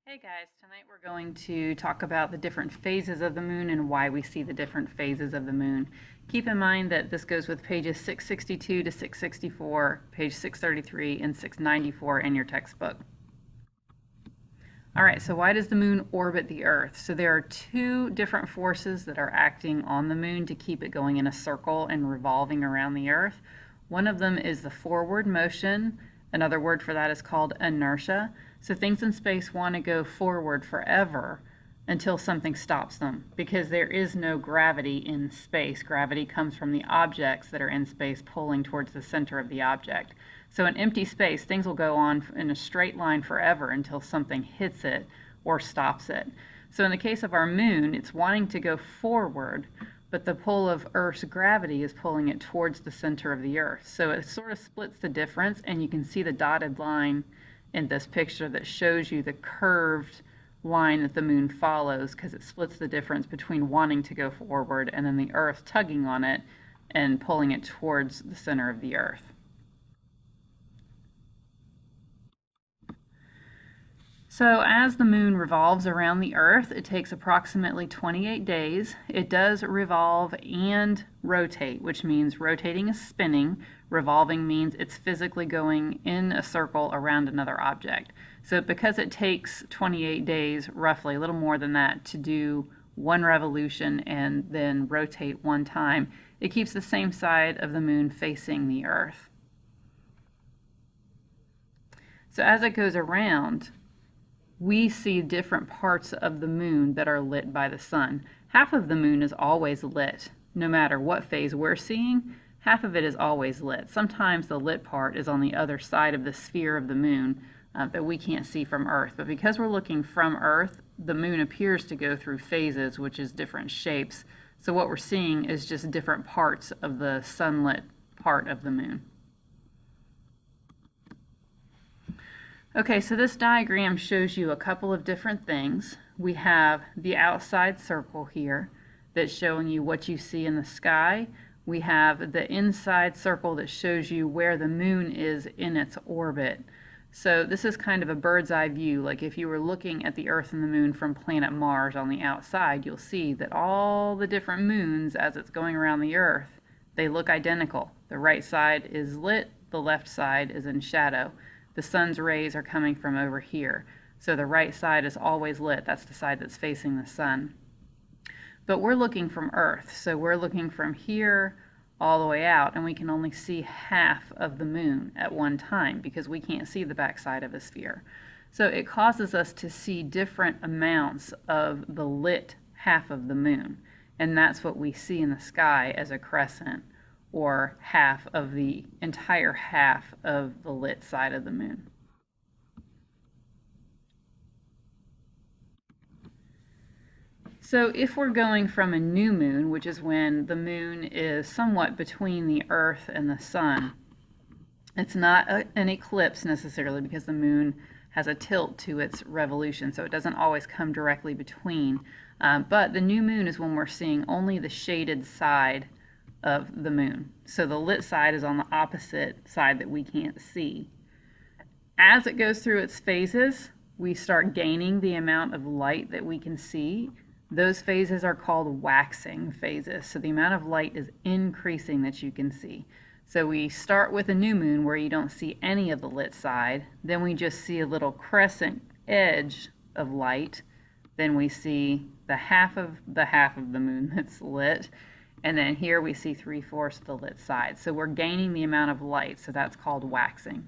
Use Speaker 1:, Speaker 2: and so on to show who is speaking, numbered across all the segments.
Speaker 1: Hey guys, tonight we're going to talk about the different phases of the moon and why we see the different phases of the moon. Keep in mind that this goes with pages 662 to 664, page 633, and 694 in your textbook. All right, so why does the moon orbit the Earth? So there are two different forces that are acting on the moon to keep it going in a circle and revolving around the Earth. One of them is the forward motion. Another word for that is called inertia. So things in space want to go forward forever until something stops them because there is no gravity in space. Gravity comes from the objects that are in space pulling towards the center of the object. So in empty space, things will go on in a straight line forever until something hits it or stops it. So in the case of our moon, it's wanting to go forward, but the pull of Earth's gravity is pulling it towards the center of the Earth. So it sort of splits the difference, and you can see the dotted line in this picture that shows you the curved line that the moon follows because it splits the difference between wanting to go forward and then the Earth tugging on it and pulling it towards the center of the Earth. So as the moon revolves around the Earth, it takes approximately 28 days. It does revolve and rotate, which means rotating is spinning. Revolving means it's physically going in a circle around another object. So because it takes 28 days, roughly, a little more than that, to do one revolution and then rotate one time, it keeps the same side of the moon facing the Earth. So as it goes around, we see different parts of the moon that are lit by the sun. Half of the moon is always lit. No matter what phase we're seeing, half of it is always lit. Sometimes the lit part is on the other side of the sphere of the moon that we can't see from Earth. But because we're looking from Earth, the moon appears to go through phases, which is different shapes. So what we're seeing is just different parts of the sunlit part of the moon. Okay, so this diagram shows you a couple of different things. We have the outside circle here that's showing you what you see in the sky. We have the inside circle that shows you where the moon is in its orbit. So this is kind of a bird's eye view. Like if you were looking at the Earth and the moon from planet Mars on the outside, you'll see that all the different moons as it's going around the Earth, they look identical. The right side is lit, the left side is in shadow. The sun's rays are coming from over here. So the right side is always lit. That's the side that's facing the sun. But we're looking from Earth. So we're looking from here all the way out, and we can only see half of the moon at one time because we can't see the backside of a sphere. So it causes us to see different amounts of the lit half of the moon. And that's what we see in the sky as a crescent, or half of the entire half of the lit side of the moon. So if we're going from a new moon, which is when the moon is somewhat between the Earth and the sun, it's not an eclipse necessarily because the moon has a tilt to its revolution, so it doesn't always come directly between. But the new moon is when we're seeing only the shaded side of the moon. So the lit side is on the opposite side that we can't see. As it goes through its phases, we start gaining the amount of light that we can see. Those phases are called waxing phases. So the amount of light is increasing that you can see. So we start with a new moon where you don't see any of the lit side. Then we just see a little crescent edge of light. Then we see the half of the moon that's lit. And then here we see 3/4 of the lit side. So we're gaining the amount of light, so that's called waxing.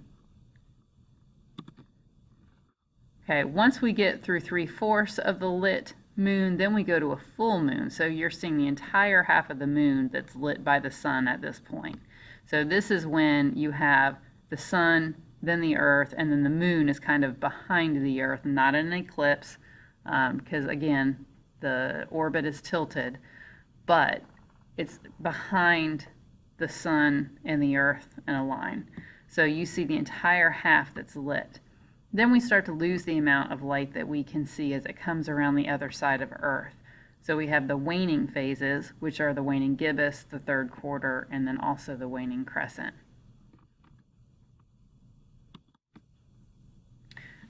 Speaker 1: Okay, once we get through 3/4 of the lit moon, then we go to a full moon. So you're seeing the entire half of the moon that's lit by the sun at this point. So this is when you have the sun, then the Earth, and then the moon is kind of behind the Earth, not an eclipse, because again, the orbit is tilted, but it's behind the sun and the Earth in a line. So you see the entire half that's lit. Then we start to lose the amount of light that we can see as it comes around the other side of Earth. So we have the waning phases, which are the waning gibbous, the third quarter, and then also the waning crescent.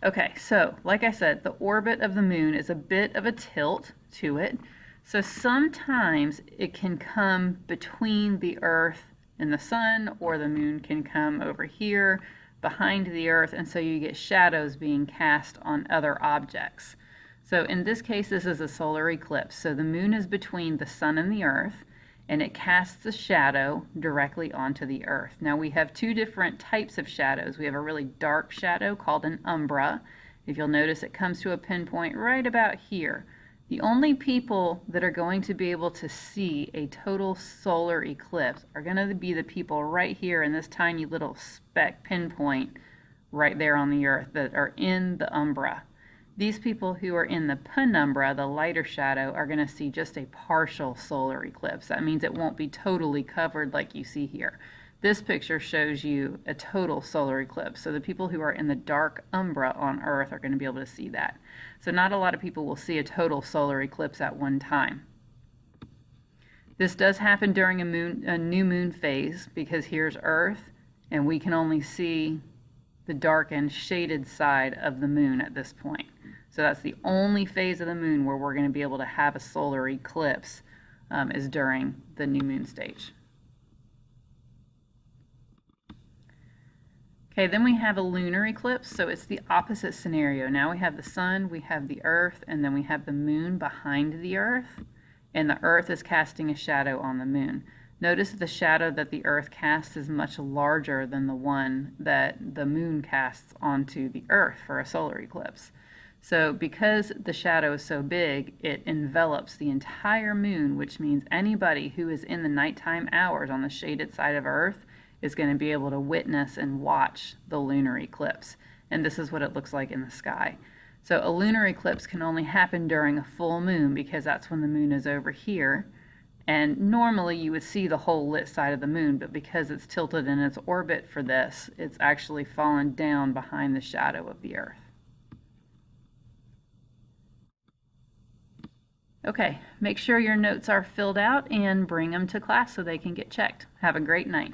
Speaker 1: Okay, so like I said, the orbit of the moon is a bit of a tilt to it. So sometimes it can come between the Earth and the sun, or the moon can come over here behind the Earth, and so you get shadows being cast on other objects. So in this case, this is a solar eclipse. So the moon is between the sun and the Earth, and it casts a shadow directly onto the Earth. Now we have two different types of shadows. We have a really dark shadow called an umbra. If you'll notice, it comes to a pinpoint right about here. The only people that are going to be able to see a total solar eclipse are going to be the people right here in this tiny little speck pinpoint right there on the Earth that are in the umbra. These people who are in the penumbra, the lighter shadow, are going to see just a partial solar eclipse. That means it won't be totally covered like you see here. This picture shows you a total solar eclipse. So the people who are in the dark umbra on Earth are going to be able to see that. So not a lot of people will see a total solar eclipse at one time. This does happen during a new moon phase, because here's Earth and we can only see the darkened shaded side of the moon at this point. So that's the only phase of the moon where we're going to be able to have a solar eclipse, is during the new moon stage. Okay, then we have a lunar eclipse, so it's the opposite scenario. Now we have the sun, we have the Earth, and then we have the moon behind the Earth, and the Earth is casting a shadow on the moon. Notice the shadow that the Earth casts is much larger than the one that the moon casts onto the Earth for a solar eclipse. So because the shadow is so big, it envelops the entire moon, which means anybody who is in the nighttime hours on the shaded side of Earth is going to be able to witness and watch the lunar eclipse. And this is what it looks like in the sky. So a lunar eclipse can only happen during a full moon, because that's when the moon is over here. And normally you would see the whole lit side of the moon, but because it's tilted in its orbit for this, it's actually fallen down behind the shadow of the Earth. Okay, make sure your notes are filled out and bring them to class so they can get checked. Have a great night.